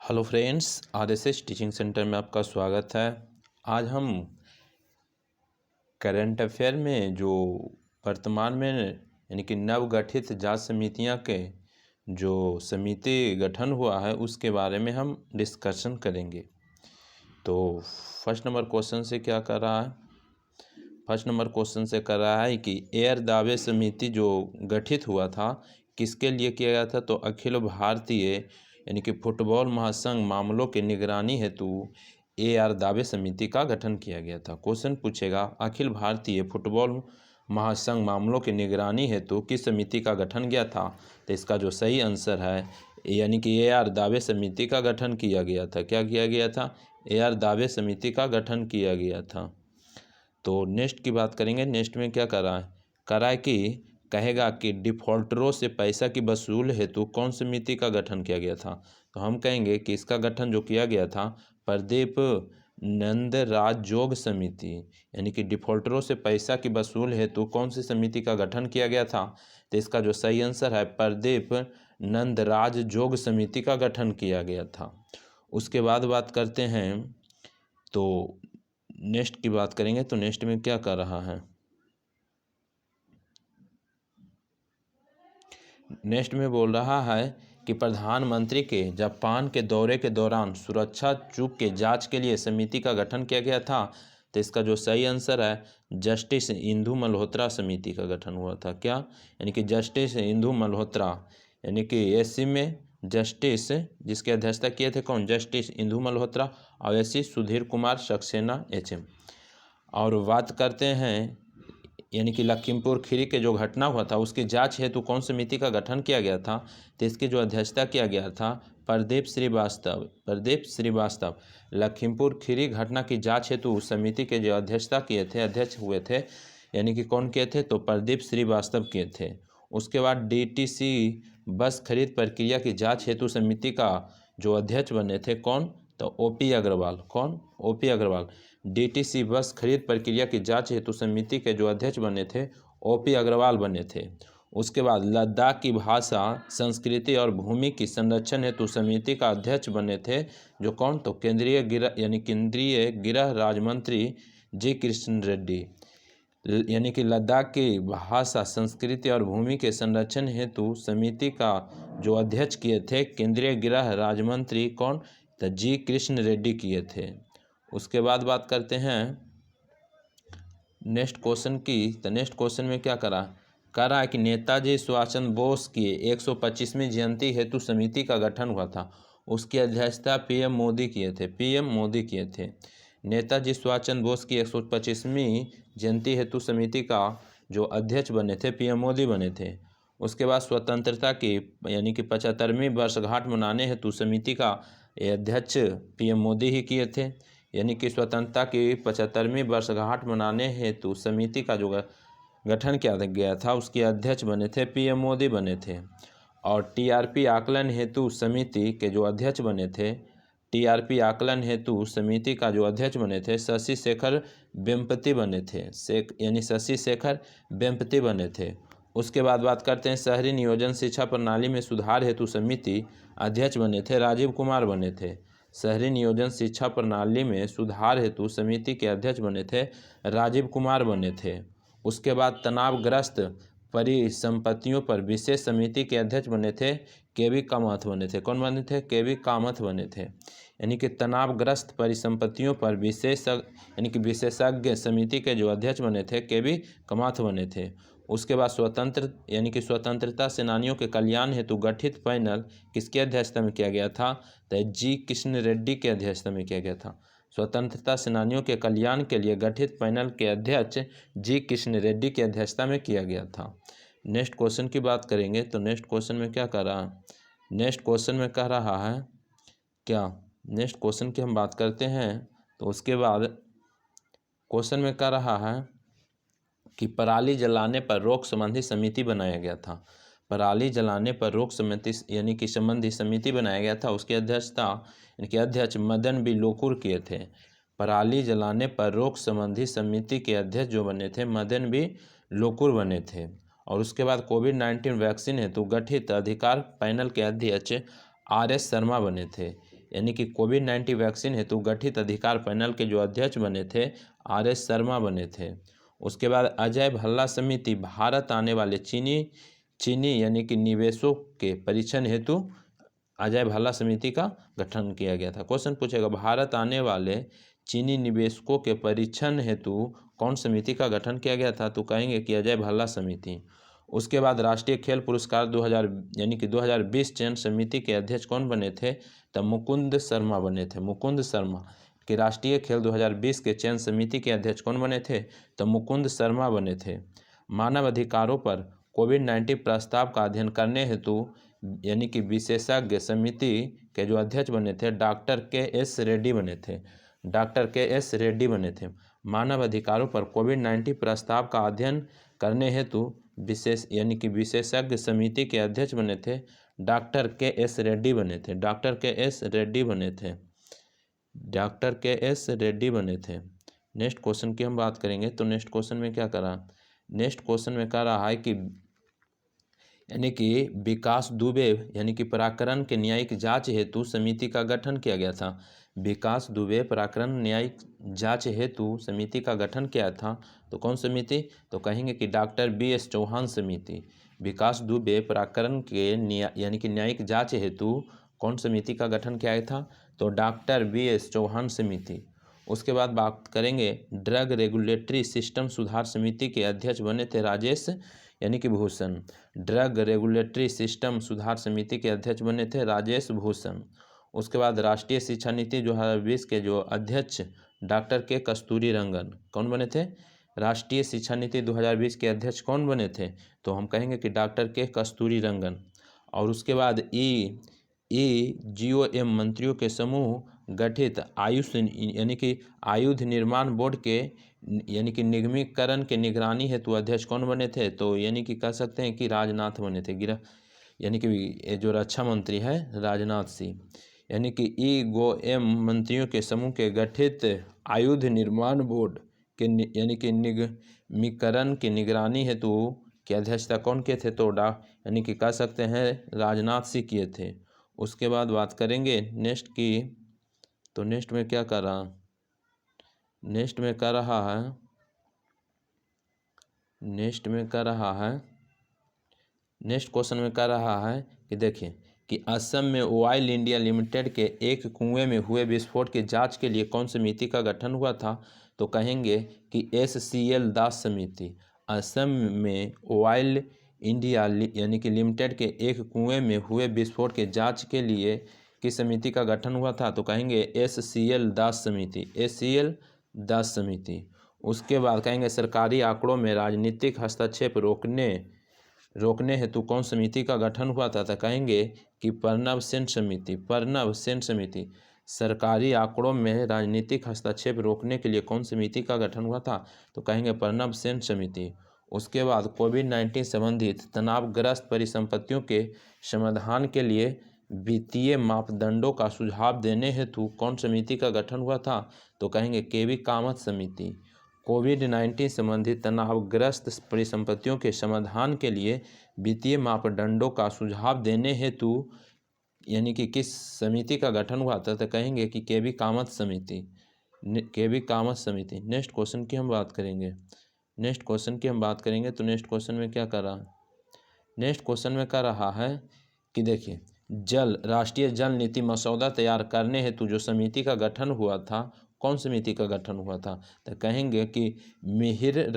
Hello friends, RSS teaching centre में आपका स्वागत है। आज हम करंट अफेयर में जो वर्तमान में यानी कि नवगठित जांच समितियां के जो समिति गठन हुआ है उसके बारे में हम डिस्कशन करेंगे। तो फर्स्ट नंबर क्वेश्चन से क्या कर रहा है? फर्स्ट नंबर क्वेश्चन से कर रहा है कि एयर दावे समिति जो गठित हुआ था किसके लिए किया गया था? तो अखिल भारतीय यानी कि फुटबॉल महासंघ मामलों की निगरानी हेतु एआर दावे समिति का गठन किया गया था। क्वेश्चन पूछेगा अखिल भारतीय फुटबॉल महासंघ मामलों की निगरानी हेतु किस समिति का गठन किया था? तो इसका जो सही आंसर है यानी कि एआर दावे समिति का गठन किया गया था। क्या किया गया था? एआर दावे समिति का गठन किया गया था। तो नेक्स्ट की बात करेंगे। नेक्स्ट में क्या कर रहा है कि कहेगा कि डिफॉल्टरों से पैसा की वसूल हेतु कौन समिति का गठन किया गया था? तो हम कहेंगे कि इसका गठन जो किया गया था प्रदीप नंद राजयोग समिति, यानी कि डिफॉल्टरों से पैसा की वसूल हेतु कौन सी समिति का गठन किया गया था? तो इसका जो सही आंसर है प्रदीप नंद राजयोग समिति का गठन किया गया था। उसके बाद बात करते हैं तो नेक्स्ट की बात करेंगे। तो नेक्स्ट में क्या कर रहा है? नेक्स्ट में बोल रहा है कि प्रधानमंत्री के जापान के दौरे के दौरान सुरक्षा चूक के जांच के लिए समिति का गठन किया गया था। तो इसका जो सही आंसर है जस्टिस इंदु मल्होत्रा समिति का गठन हुआ था। क्या? यानी कि जस्टिस इंदु मल्होत्रा, यानी कि एससी में जस्टिस जिसके अध्यक्षता किए थे कौन? जस्टिस इंदु मल्होत्रा और एससी सुधीर कुमार सक्सेना एचएम। और बात करते हैं यानी कि लखीमपुर खीरी के जो घटना हुआ था उसकी जांच हेतु कौन समिति का गठन किया गया था? तो इसकी जो अध्यक्षता किया गया था प्रदीप श्रीवास्तव लखीमपुर खीरी घटना की जांच हेतु समिति के जो अध्यक्ष हुए थे, यानी कि कौन किए थे? तो प्रदीप श्रीवास्तव किए थे। उसके बाद डीटीसी बस खरीद प्रक्रिया की जाँच हेतु समिति का जो अध्यक्ष बने थे कौन? तो ओपी अग्रवाल। कौन? ओपी अग्रवाल। डीटीसी बस खरीद प्रक्रिया की जांच हेतु समिति के जो अध्यक्ष बने थे ओपी अग्रवाल बने थे। उसके बाद लद्दाख की भाषा, संस्कृति और भूमि की संरक्षण हेतु समिति का अध्यक्ष बने थे जो कौन? तो केंद्रीय गृह राज्य मंत्री जी किशन रेड्डी। यानी कि लद्दाख की भाषा, संस्कृति और भूमि के संरक्षण हेतु समिति का जो अध्यक्ष किए थे केंद्रीय गृह राज्य मंत्री कौन? तो जी कृष्ण रेड्डी किए थे। उसके बाद बात करते हैं नेक्स्ट क्वेश्चन की। तो नेक्स्ट क्वेश्चन में क्या करा है कि नेताजी सुभाष चंद्र बोस की 125वीं जयंती हेतु समिति का गठन हुआ था। उसकी अध्यक्षता पीएम मोदी किए थे। नेताजी सुभाष चंद्र बोस की 125वीं जयंती हेतु समिति का जो अध्यक्ष बने थे पीएम मोदी बने थे। उसके बाद स्वतंत्रता की यानी कि 75वीं वर्षगांठ मनाने हेतु समिति का अध्यक्ष पीएम मोदी ही किए थे। यानी कि स्वतंत्रता की 75वीं वर्षगांठ मनाने हेतु समिति का जो गठन किया गया था उसके अध्यक्ष बने थे पीएम मोदी बने थे। और टीआरपी आकलन हेतु समिति के जो अध्यक्ष बने थे, टीआरपी आकलन हेतु समिति का जो अध्यक्ष बने थे शशि शेखर वेम्पति बने थे। यानी शशि शेखर वेम्पति बने थे। उसके बाद बात करते हैं शहरी नियोजन शिक्षा प्रणाली में सुधार हेतु समिति अध्यक्ष बने थे राजीव कुमार बने थे। शहरी नियोजन शिक्षा प्रणाली में सुधार हेतु समिति के अध्यक्ष बने थे राजीव कुमार बने थे। उसके बाद तनावग्रस्त परिसंपत्तियों पर विशेष समिति के अध्यक्ष बने थे केवी कामथ बने थे। कौन बने थे? केवी कामथ बने थे। यानी कि तनावग्रस्त परिसंपत्तियों पर विशेषज्ञ समिति के जो अध्यक्ष बने थे केवी कामथ बने थे। उसके बाद स्वतंत्रता सेनानियों के कल्याण हेतु गठित पैनल किसकी अध्यक्षता में किया गया था? तो जी कृष्ण रेड्डी के अध्यक्षता में किया गया था। स्वतंत्रता सेनानियों के कल्याण के लिए गठित पैनल के अध्यक्ष जी कृष्ण रेड्डी की अध्यक्षता में किया गया था। नेक्स्ट क्वेश्चन की बात करेंगे। तो नेक्स्ट क्वेश्चन में क्या कर रहा है? नेक्स्ट क्वेश्चन में कह रहा है क्या? नेक्स्ट क्वेश्चन की हम बात करते हैं तो उसके बाद क्वेश्चन में कह रहा है कि पराली जलाने पर रोक संबंधी समिति बनाया गया था। पराली जलाने पर रोक संबंधी समिति बनाया गया था। उसकी अध्यक्ष मदन बी लोकुर किए थे। पराली जलाने पर रोक संबंधी समिति के अध्यक्ष जो बने थे मदन बी लोकुर बने थे। और उसके बाद कोविड-19 वैक्सीन हेतु गठित अधिकार पैनल के अध्यक्ष RS शर्मा बने थे। यानी कि कोविड-19 वैक्सीन हेतु गठित अधिकार पैनल के जो अध्यक्ष बने थे आर.एस. शर्मा बने थे। उसके बाद अजय भल्ला समिति भारत आने वाले चीनी यानी कि निवेशों के परीक्षण हेतु अजय भल्ला समिति का गठन किया गया था। क्वेश्चन पूछेगा भारत आने वाले चीनी निवेशकों के परीक्षण हेतु कौन समिति का गठन किया गया था, तो कहेंगे कि अजय भल्ला समिति। उसके बाद राष्ट्रीय खेल पुरस्कार 2020 चयन समिति के अध्यक्ष कौन बने थे, तो मुकुंद शर्मा बने थे। मुकुंद शर्मा कि राष्ट्रीय खेल 2020 के चयन समिति के अध्यक्ष कौन बने थे, तो मुकुंद शर्मा बने थे। मानव अधिकारों पर कोविड-19 प्रस्ताव का अध्ययन करने हेतु यानी कि विशेषज्ञ समिति के जो अध्यक्ष बने थे डॉक्टर के.एस. रेड्डी बने थे। Doctor KS. रेड्डी बने थे। मानव अधिकारों पर कोविड-19 प्रस्ताव का अध्ययन करने हेतु विशेषज्ञ समिति के अध्यक्ष बने थे डॉक्टर के.एस. रेड्डी बने थे। Doctor KS. रेड्डी बने थे। Doctor KS. रेड्डी बने थे। नेक्स्ट क्वेश्चन की हम बात करेंगे तो नेक्स्ट क्वेश्चन में क्या करा, नेक्स्ट क्वेश्चन में कह रहा है कि यानी कि विकास दुबे यानी कि प्रकरण के न्यायिक जांच हेतु समिति का गठन किया गया था। विकास दुबे प्रकरण न्यायिक जांच हेतु समिति का गठन किया था, तो कौन समिति, तो कहेंगे कि डॉक्टर बी.एस. चौहान समिति। विकास दुबे प्रकरण के यानी कि न्यायिक जांच हेतु कौन समिति का गठन किया गया था, तो डॉक्टर बी.एस. चौहान समिति। उसके बाद बात करेंगे ड्रग रेगुलेटरी सिस्टम सुधार समिति के अध्यक्ष बने थे राजेश यानी कि भूषण। ड्रग रेगुलेटरी सिस्टम सुधार समिति के अध्यक्ष बने थे राजेश भूषण। उसके बाद राष्ट्रीय शिक्षा नीति 2020 के जो अध्यक्ष डॉक्टर के कस्तूरी रंगन कौन बने थे, राष्ट्रीय शिक्षा नीति 2020 के अध्यक्ष कौन बने थे, तो हम कहेंगे कि डॉक्टर के कस्तूरी रंगन। और उसके बाद GOM मंत्रियों के समूह गठित यानी कि आयुध निर्माण बोर्ड के यानी कि निगमीकरण के निगरानी हेतु अध्यक्ष कौन बने थे, तो यानी कि कह सकते हैं कि राजनाथ बने थे। यानी कि जो रक्षा मंत्री है राजनाथ सिंह। यानी कि GOM मंत्रियों के समूह के गठित आयुध निर्माण बोर्ड के यानी कि निगमीकरण की निगरानी हेतु की अध्यक्षता कौन किए थे, तो यानी कि कह सकते हैं राजनाथ सिंह किए थे। उसके बाद बात करेंगे नेक्स्ट की, तो नेक्स्ट में क्या कर रहा, नेक्स्ट में कर रहा है नेक्स्ट क्वेश्चन में कर रहा है कि देखिए कि असम में ऑयल इंडिया लिमिटेड के एक कुएं में हुए विस्फोट की जांच के लिए कौन समिति का गठन हुआ था, तो कहेंगे कि SCL दास समिति। असम में ऑयल इंडिया यानी कि लिमिटेड के एक कुएं में हुए विस्फोट के जांच के लिए किस समिति का गठन हुआ था, तो कहेंगे SCL दास समिति। SCL दास समिति। उसके बाद कहेंगे सरकारी आंकड़ों में राजनीतिक हस्तक्षेप रोकने हेतु कौन समिति का गठन हुआ था, तो कहेंगे कि प्रणब सेन समिति। प्रणब सेन समिति। सरकारी आंकड़ों में राजनीतिक हस्तक्षेप रोकने के लिए कौन समिति का गठन हुआ था, तो कहेंगे प्रणब सेन समिति। उसके बाद कोविड-19 संबंधित तनावग्रस्त परिसंपत्तियों के समाधान के लिए वित्तीय मापदंडों का सुझाव देने हेतु कौन समिति का गठन हुआ था, तो कहेंगे के.वी. कामत समिति। कोविड-19 संबंधित तनावग्रस्त परिसंपत्तियों के समाधान के लिए वित्तीय मापदंडों का सुझाव देने हेतु यानी कि किस समिति का गठन हुआ था, तो कहेंगे कि के.वी. कामत समिति। के.वी. कामत समिति। नेक्स्ट क्वेश्चन की हम बात करेंगे तो नेक्स्ट क्वेश्चन में क्या कर रहा है, नेक्स्ट क्वेश्चन में कर रहा है कि देखिए राष्ट्रीय जल नीति मसौदा तैयार करने हेतु जो समिति का गठन हुआ था, कौन समिति का गठन हुआ था, तो कहेंगे कि मिहिर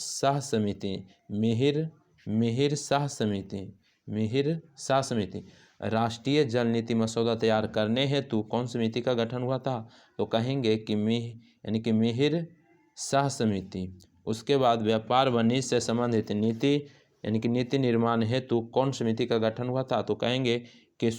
शाह समिति। राष्ट्रीय जल नीति मसौदा तैयार करने हेतु कौन समिति का गठन हुआ था, तो कहेंगे कि यानी कि मिहिर शाह समिति। उसके बाद व्यापार वाणिज्य से संबंधित नीति यानी कि नीति निर्माण हेतु कौन समिति का गठन हुआ था, तो कहेंगे कि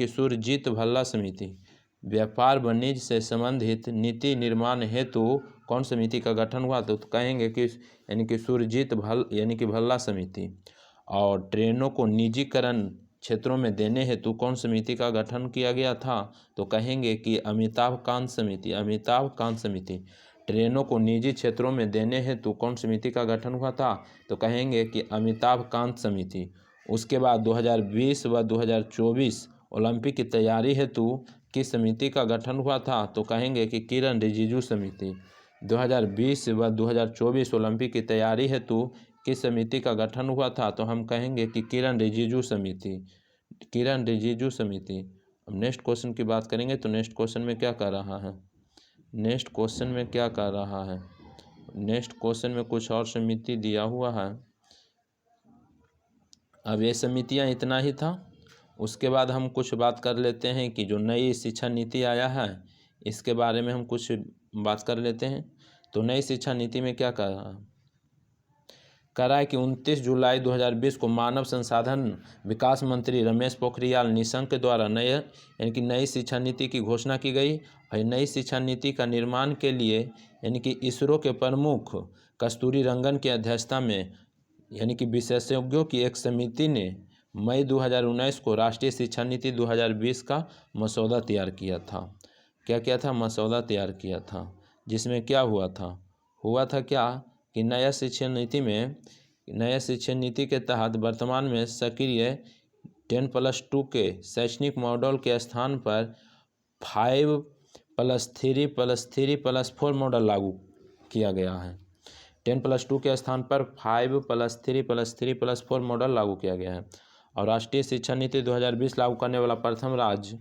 सुरजीत भल्ला समिति। व्यापार वाणिज्य से संबंधित नीति निर्माण हेतु कौन समिति का गठन हुआ, तो कहेंगे कि यानी कि सुरजीत भल्ला समिति। और ट्रेनों को निजीकरण क्षेत्रों में देने हेतु कौन समिति का गठन किया गया था, तो कहेंगे कि अमिताभ कांत समिति। ट्रेनों को निजी क्षेत्रों में देने हेतु कौन समिति का गठन हुआ था, तो कहेंगे कि अमिताभ कांत समिति। उसके बाद 2020 व 2024 ओलंपिक की तैयारी हेतु किस समिति का गठन हुआ था, तो कहेंगे कि किरण रिजिजू समिति। 2020 व 2024 ओलंपिक की तैयारी हेतु किस समिति का गठन हुआ था, तो हम कहेंगे कि किरण रिजिजू समिति, किरण रिजिजू समिति। अब नेक्स्ट क्वेश्चन की बात करेंगे तो नेक्स्ट क्वेश्चन में क्या कर रहा है, नेक्स्ट क्वेश्चन में क्या कर रहा है, नेक्स्ट क्वेश्चन में कुछ और समिति दिया हुआ है। अब ये समितियां इतना ही था। उसके बाद हम कुछ बात कर लेते हैं कि जो नई शिक्षा नीति आया है इसके बारे में हम कुछ बात कर लेते हैं। तो नई शिक्षा नीति में क्या करा है कि 29 जुलाई 2020 को मानव संसाधन विकास मंत्री रमेश पोखरियाल निशंक के द्वारा नई शिक्षा नीति की घोषणा की गई। और नई शिक्षा नीति का निर्माण के लिए यानी कि इसरो के प्रमुख कस्तूरी रंगन की अध्यक्षता में यानी कि विशेषज्ञों की एक समिति ने मई 2019 को राष्ट्रीय शिक्षा नीति 2020 का मसौदा तैयार किया था। क्या किया था, मसौदा तैयार किया था, जिसमें क्या हुआ था क्या कि नया शिक्षा नीति के तहत वर्तमान में सक्रिय 10+2 के शैक्षणिक मॉडल के स्थान पर 5+3+3+4 मॉडल लागू किया गया है। 10+2 के स्थान पर 5+3+3+4 मॉडल लागू किया गया है। और राष्ट्रीय शिक्षा नीति 2020 लागू करने वाला प्रथम राज्य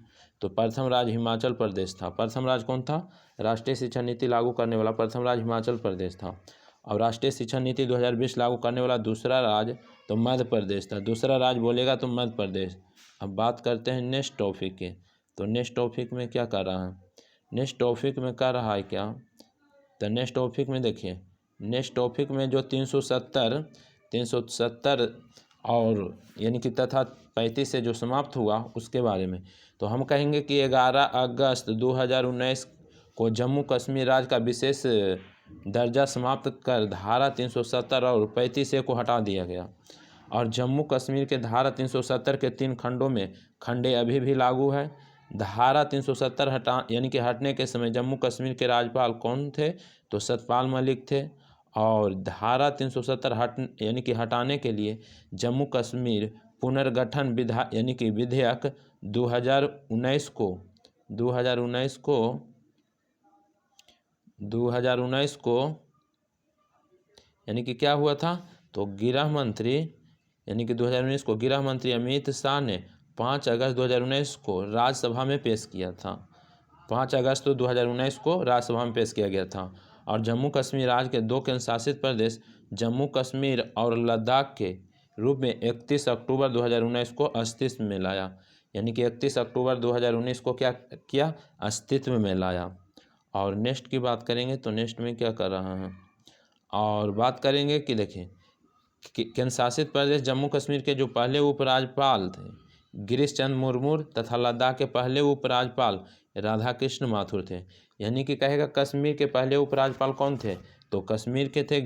हिमाचल प्रदेश था। प्रथम राज्य कौन था, राष्ट्रीय शिक्षा नीति लागू करने वाला प्रथम राज्य हिमाचल प्रदेश था। और राष्ट्रीय शिक्षा नीति 2020 लागू करने वाला दूसरा राज्य तो मध्य प्रदेश था। दूसरा राज्य बोलेगा तो मध्य प्रदेश। अब बात करते हैं नेक्स्ट टॉपिक के। तो नेक्स्ट टॉपिक में क्या कर रहा है, नेक्स्ट टॉपिक में कर रहा है क्या, तो नेक्स्ट टॉपिक में देखिए, नेक्स्ट टॉपिक में जो 370 और यानी कि तथा 35 से जो समाप्त हुआ उसके बारे में। तो हम कहेंगे कि 11 अगस्त 2019 को जम्मू कश्मीर राज्य का विशेष दर्जा समाप्त कर धारा 370 और 35 को हटा दिया गया। और जम्मू कश्मीर के धारा 370 के 3 खंडों में खंडे अभी भी लागू है। धारा 370 यानी कि हटने के समय जम्मू कश्मीर के राज्यपाल कौन थे, तो सतपाल मलिक थे। और धारा 370 यानी कि हटाने के लिए जम्मू कश्मीर पुनर्गठन यानी कि विधेयक 2019 को यानी कि क्या हुआ था, तो गृह मंत्री यानी कि 2019 को गृह मंत्री अमित शाह ने 5 अगस्त 2019 को राज्यसभा में पेश किया था। 5 अगस्त 2019 को राज्यसभा में पेश किया गया था। और जम्मू कश्मीर राज्य के 2 केंद्र शासित प्रदेश जम्मू कश्मीर और लद्दाख के रूप में 31 अक्टूबर 2019 को अस्तित्व में लाया। यानी कि 31 अक्टूबर 2019 को क्या किया, अस्तित्व में लाया। और नेक्स्ट की बात करेंगे तो नेक्स्ट में क्या कर रहा है, और बात करेंगे कि देखिए केंद्र शासित प्रदेश जम्मू कश्मीर के जो पहले उपराज्यपाल थे गिरीश चंद्र मुर्मू तथा लद्दाख के पहले उपराज्यपाल राधा कृष्ण माथुर थे। यानी कि कहेगा कश्मीर के पहले उपराज्यपाल कौन थे, तो कश्मीर के थे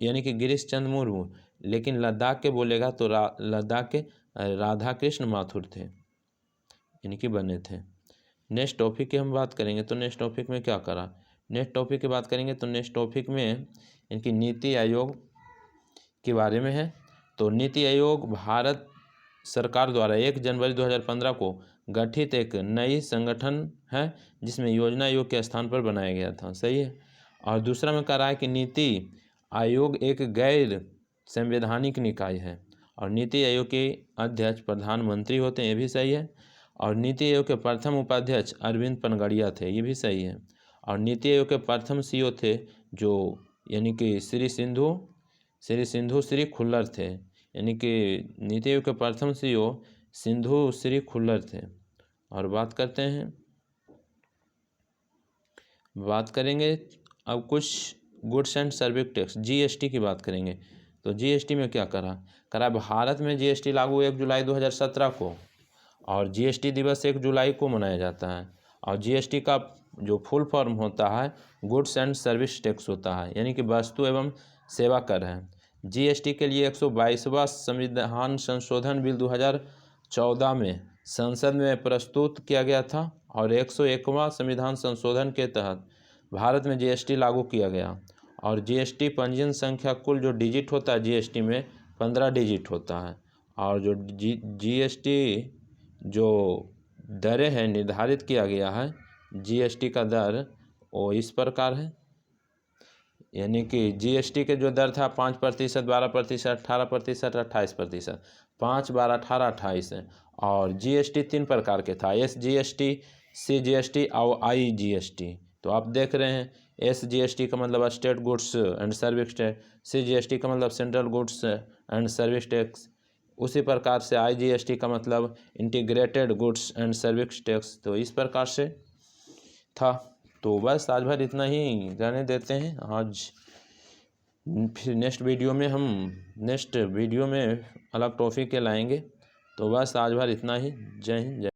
यानी कि गिरीश चंद्र मुर्मू। लेकिन लद्दाख के बोलेगा तो लद्दाख के राधा कृष्ण माथुर थे, यानी कि बने थे। नेक्स्ट टॉपिक की हम बात करेंगे तो नेक्स्ट टॉपिक में क्या करा, नेक्स्ट टॉपिक की बात करेंगे तो नेक्स्ट टॉपिक में इनकी नीति आयोग के बारे में है। तो नीति आयोग भारत सरकार द्वारा 1 जनवरी 2015 को गठित एक नई संगठन है जिसमें योजना आयोग के स्थान पर बनाया गया था, सही है। और दूसरा में कह रहा है कि नीति आयोग एक गैर संवैधानिक निकाय है और नीति आयोग के अध्यक्ष प्रधानमंत्री होते हैं, ये भी सही है। और नीति आयोग के प्रथम उपाध्यक्ष अरविंद पनगड़िया थे, ये भी सही है। और नीति आयोग के प्रथम सीईओ थे जो यानी कि श्री खुल्लर थे, यानी कि नीति आयोग के प्रथम सीईओ सिंधु श्री खुल्लर थे। और बात करेंगे अब कुछ goods and service tax GST की बात करेंगे। तो जीएसटी में क्या करा भारत में जीएसटी लागू 1 जुलाई 2017 को, और जीएसटी दिवस 1 जुलाई को मनाया जाता है। और जीएसटी का जो फुल फॉर्म होता है गुड्स एंड सर्विस टैक्स होता है, यानी कि वस्तु एवं सेवा कर है। जीएसटी के लिए 122वां संविधान संशोधन बिल 2014 में संसद में प्रस्तुत किया गया था और 101वां संविधान संशोधन के तहत भारत में जीएसटी लागू किया गया। और जीएसटी पंजीयन संख्या कुल जो डिजिट होता है जीएसटी में 15 डिजिट होता है। और जो जीएसटी जो दरें हैं निर्धारित किया गया है, जीएसटी का दर वो इस प्रकार है, यानी कि जीएसटी के जो दर था 5%, 12%, 18%, 28%, 5, 12, 18, 28 है। और जीएसटी 3 प्रकार के था, SGST, CGST और IGST। तो आप देख रहे हैं, SGST का मतलब state goods and service tax, CGST का मतलब central goods and service tax, उसी प्रकार से IGST का मतलब integrated goods and service tax. तो इस प्रकार से था। तो बस आज भर इतना ही रहने देते हैं आज। फिर नेक्स्ट वीडियो में अलग टॉपिक के लाएंगे। तो बस आज भर इतना ही। जय हिंद, जय।